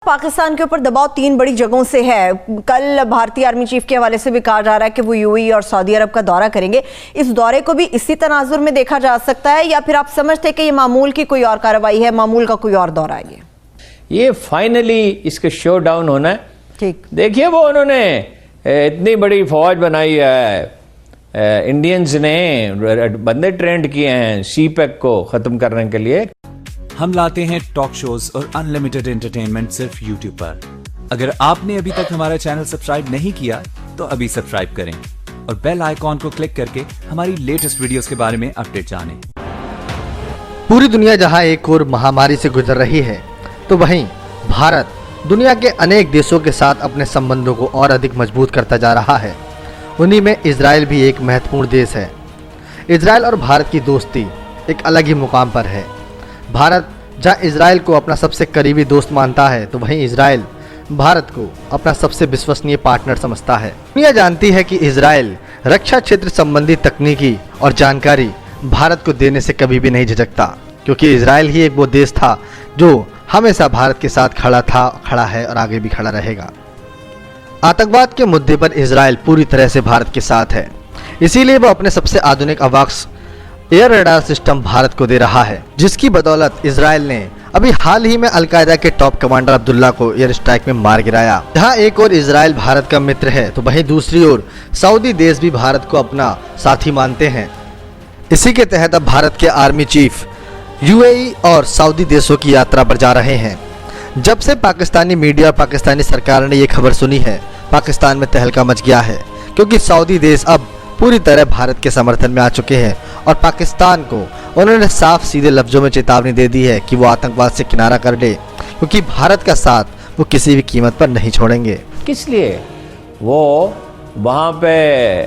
پاکستان کے اوپر دباؤ 3 بڑی جگہوں سے ہے. کل بھارتی آرمی چیف کے حوالے سے بھی کہا جا رہا ہے کہ وہ UAE اور سعودی عرب کا دورہ کریں گے. اس دورے کو بھی اسی تناظر میں دیکھا جا سکتا ہے یا پھر آپ سمجھتے کہ یہ معمول کی کوئی اور کارروائی ہے, معمول کا کوئی اور دورہ ہے؟ یہ فائنلی اس کا شو ڈاؤن ہونا ہے. ٹھیک دیکھیے وہ انہوں نے اتنی بڑی فوج بنائی ہے, انڈینز نے بندے ٹرینڈ کیے ہیں سی پیک کو ختم کرنے کے لیے. ہم لاتے ہیں ٹاک شوز اور انلمیٹڈ انٹرٹینمنٹ صرف یوٹیوب پر. اگر آپ نے ابھی تک ہمارا چینل سبسکرائب نہیں کیا تو ابھی سبسکرائب کریں اور بیل آئیکن کو کلک کر کے ہماری لیٹسٹ ویڈیوز کے بارے میں اپڈیٹ جانیں. پوری دنیا جہاں ایک اور مہاماری سے گزر رہی ہے تو وہیں بھارت دنیا کے انیک دیشوں کے ساتھ اپنے سمبندوں کو اور ادھک مضبوط کرتا جا رہا ہے. انہی میں اسرائیل بھی ایک مہتوپورن دیش ہے. اسرائیل اور بھارت کی دوستی ایک الگ ہی مقام پر ہے. بھارت جہاں اسرائیل کو اپنا سب سے قریبی دوست مانتا ہے تو وہیں اسرائیل بھارت کو اپنا سب سے وشوسنیہ پارٹنر سمجھتا ہے. دنیا جانتی ہے کہ اسرائیل رکشا چھیتر سمبندی تکنیکی اور جانکاری بھارت کو دینے سے کبھی بھی نہیں جھجکتا, کیونکہ اسرائیل ہی ایک وہ دیش تھا جو ہمیشہ بھارت کے ساتھ کھڑا ہے اور آگے بھی کھڑا رہے گا. آتنکواد کے مدعے پر اسرائیل پوری طرح سے بھارت کے ساتھ ہے, اسی لیے وہ اپنے سب سے آدھونک AWACS air radar system Bharat کو دے رہا ہے, جس کی بدولت اسرائیل نے ابھی حال ہی میں القاعدہ کے ٹاپ کمانڈر عبداللہ کو ایئر اسٹرائک میں مار گرایا. جہاں ایک اور اسرائیل بھارت کا متر ہے تو وہیں دوسری اور سعودی دیش بھی بھارت کو اپنا ساتھی مانتے ہیں. اسی کے تحت اب بھارت کے آرمی چیف UAE اور سعودی دیشوں کی یاترا پر جا رہے ہیں. جب سے پاکستانی میڈیا اور پاکستانی سرکار نے یہ خبر سنی ہے, پاکستان میں تہلکہ مچ گیا ہے, کیونکہ سعودی دیش اب پوری طرح بھارت کے سمرتھن میں آ چکے ہیں اور پاکستان کو انہوں نے صاف سیدھے لفظوں میں چیتاونی دے دی ہے کہ وہ آتنکواد سے کنارہ کر لے, کیونکہ بھارت کا ساتھ وہ کسی بھی قیمت پر نہیں چھوڑیں گے. کس لیے وہ وہاں پہ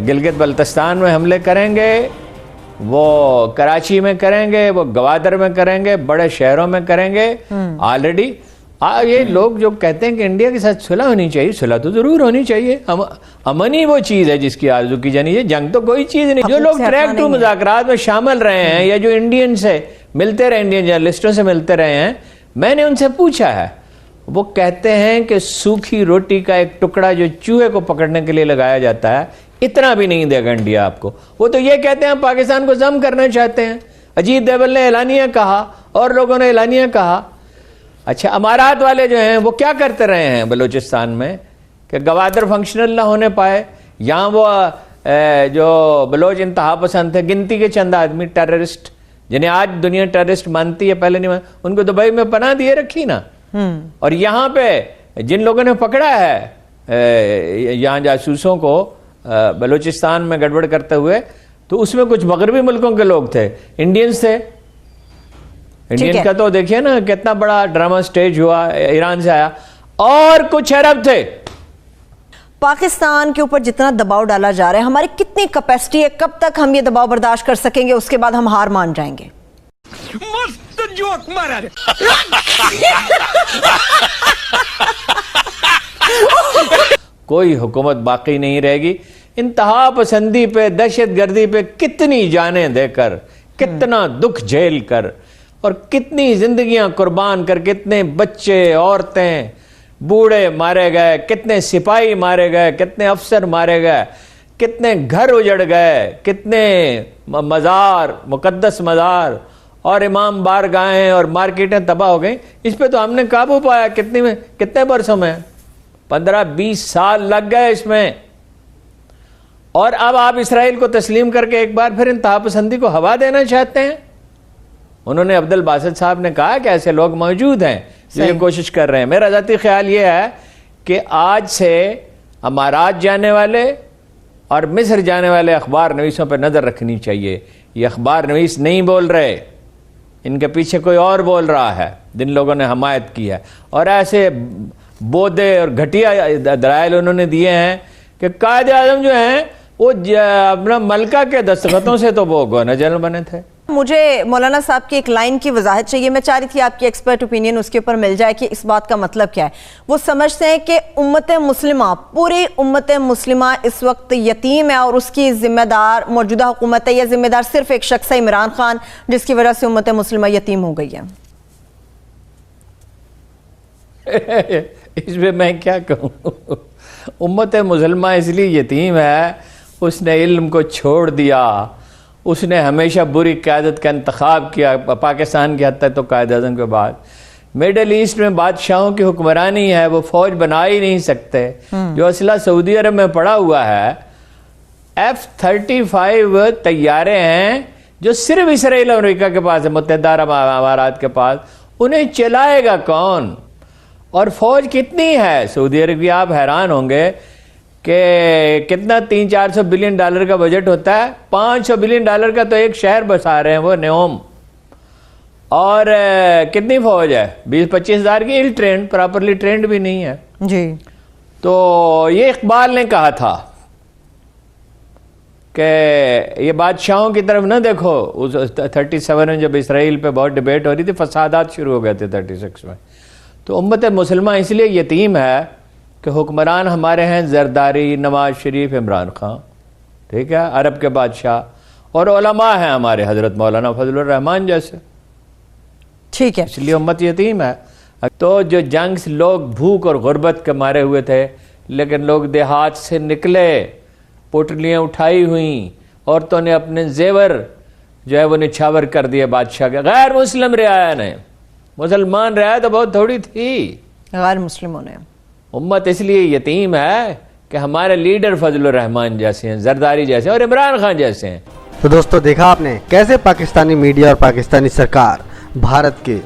گلگت بلتستان میں حملے کریں گے, وہ کراچی میں کریں گے, وہ گوادر میں کریں گے, بڑے شہروں میں کریں گے. آلریڈی یہ لوگ جو کہتے ہیں کہ انڈیا کے ساتھ صلح ہونی چاہیے, صلح تو ضرور ہونی چاہیے. امن ہی وہ چیز ہے جس کی آرزو کی جانی ہے, جنگ تو کوئی چیز نہیں. جو لوگ ٹریک ٹو مذاکرات میں شامل رہے ہیں یا جو انڈین سے ملتے رہے, انڈین جرنلسٹوں سے ملتے رہے ہیں, میں نے ان سے پوچھا ہے, وہ کہتے ہیں کہ سوکھی روٹی کا ایک ٹکڑا جو چوہے کو پکڑنے کے لیے لگایا جاتا ہے اتنا بھی نہیں دے گا انڈیا آپ کو. وہ تو یہ کہتے ہیں ہم پاکستان کو ضم کرنا چاہتے ہیں. اجیت دوول نے اعلانیہ کہا اور لوگوں نے اعلانیہ کہا. اچھا امارات والے جو ہیں وہ کیا کرتے رہے ہیں بلوچستان میں کہ گوادر فنکشنل نہ ہونے پائے. یہاں وہ جو بلوچ انتہا پسند تھے, گنتی کے چند آدمی ٹیررسٹ جنہیں آج دنیا ٹیررسٹ مانتی ہے, پہلے نہیں مانتی, ان کو دبئی میں پناہ دیے رکھی نا. اور یہاں پہ جن لوگوں نے پکڑا ہے یہاں جاسوسوں کو بلوچستان میں گڑبڑ کرتے ہوئے, تو اس میں کچھ مغربی ملکوں کے لوگ تھے, انڈینز تھے. انڈین کا تو دیکھیے نا کتنا بڑا ڈرامہ سٹیج ہوا, ایران سے آیا, اور کچھ عرب تھے. پاکستان کے اوپر جتنا دباؤ ڈالا جا رہا ہے, ہماری کتنی کیپیسٹی ہے, کب تک ہم یہ دباؤ برداشت کر سکیں گے, اس کے بعد ہم ہار مان جائیں گے؟ مست جوک مارا رے. کوئی حکومت باقی نہیں رہے گی. انتہا پسندی پہ, دہشت گردی پہ کتنی جانیں دے کر, کتنا دکھ جھیل کر, اور کتنی زندگیاں قربان کر, کتنے بچے, عورتیں, بوڑھے مارے گئے, کتنے سپاہی مارے گئے, کتنے افسر مارے گئے, کتنے گھر اجڑ گئے, کتنے مزار, مقدس مزار اور امام بارگاہیں اور مارکیٹیں تباہ ہو گئیں. اس پہ تو ہم نے قابو پایا. کتنے برسوں میں 15-20 سال لگ گئے اس میں. اور اب آپ اسرائیل کو تسلیم کر کے ایک بار پھر انتہا پسندی کو ہوا دینا چاہتے ہیں. انہوں نے عبدالباسط صاحب نے کہا کہ ایسے لوگ موجود ہیں جو یہ کوشش کر رہے ہیں. میرا ذاتی خیال یہ ہے کہ آج سے امارات جانے والے اور مصر جانے والے اخبار نویسوں پہ نظر رکھنی چاہیے. یہ اخبار نویس نہیں بول رہے, ان کے پیچھے کوئی اور بول رہا ہے جن لوگوں نے حمایت کی ہے. اور ایسے بودے اور گھٹیا دلائل انہوں نے دیے ہیں کہ قائد اعظم جو ہیں وہ اپنا ملکہ کے دستخطوں سے تو وہ گورنر جنرل بنے تھے. مجھے مولانا صاحب کی ایک لائن کی وضاحت چاہیے. میں چاہ رہی تھی آپ کی ایکسپرٹ اوپینین اس کے اوپر مل جائے کہ اس بات کا مطلب کیا ہے. وہ سمجھتے ہیں کہ امت مسلمہ, پوری امت مسلمہ اس وقت یتیم ہے اور اس کی ذمہ دار موجودہ حکومت ہے, یا ذمہ دار صرف ایک شخص ہے عمران خان, جس کی وجہ سے امت مسلمہ یتیم ہو گئی ہے؟ اس میں میں کیا کہوں. امت مسلمہ اس لیے یتیم ہے، اس نے علم کو چھوڑ دیا، اس نے ہمیشہ بری قیادت کا انتخاب کیا، پاکستان کی حد تک تو قائد اعظم کے بعد. میڈل ایسٹ میں بادشاہوں کی حکمرانی ہے، وہ فوج بنا ہی نہیں سکتے. جو اسلحہ سعودی عرب میں پڑا ہوا ہے F-35 طیارے ہیں جو صرف اسرائیل اور امریکہ کے پاس ہے، متحدہ عرب امارات کے پاس. انہیں چلائے گا کون؟ اور فوج کتنی ہے سعودی عرب کی؟ آپ حیران ہوں گے کہ کتنا 300-400 بلین ڈالر کا بجٹ ہوتا ہے. 500 بلین ڈالر کا تو ایک شہر بسا رہے ہیں، وہ نیوم. اور کتنی فوج ہے؟ 20-25 ہزار کی، ایل ٹرینڈ، پراپرلی ٹرینڈ بھی نہیں ہے. جی تو یہ اقبال نے کہا تھا کہ یہ بادشاہوں کی طرف نہ دیکھو. 37 میں جب اسرائیل پہ بہت ڈیبیٹ ہو رہی تھی، فسادات شروع ہو گئے تھے 36 میں. تو امت مسلمہ اس لیے یتیم ہے کہ حکمران ہمارے ہیں زرداری، نواز شریف، عمران خان، ٹھیک ہے، عرب کے بادشاہ، اور علماء ہیں ہمارے حضرت مولانا فضل الرحمان جیسے. ٹھیک ہے، اس لیے امت یتیم ہے. تو جو جنگ سے لوگ بھوک اور غربت کے مارے ہوئے تھے، لیکن لوگ دیہات سے نکلے، پوٹلیاں اٹھائی ہوئیں، عورتوں نے اپنے زیور جو ہے وہ نچھاور کر دیے بادشاہ کے. غیر مسلم رعایا نے، مسلمان رعایا تو بہت تھوڑی تھی، غیر مسلموں نے. امت اس لیے یتیم ہے کہ ہمارے لیڈر فضل الرحمان جیسے ہیں، زرداری جیسے اور عمران خان جیسے ہیں. تو دوستو دیکھا آپ نے کیسے پاکستانی میڈیا اور پاکستانی سرکار بھارت کے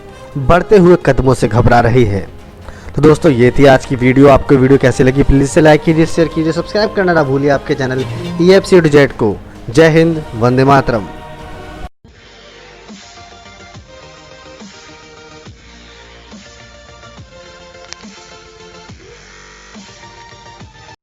بڑھتے ہوئے قدموں سے گھبرا رہی ہے. تو دوستو یہ تھی آج کی ویڈیو. آپ کو ویڈیو کیسے لگی پلیز سے لائک کیجیے، شیئر کیجیے، سبسکرائب کرنا نہ بھولیے آپ کے چینل EFC to Z کو. جے ہند، وندے ماترم.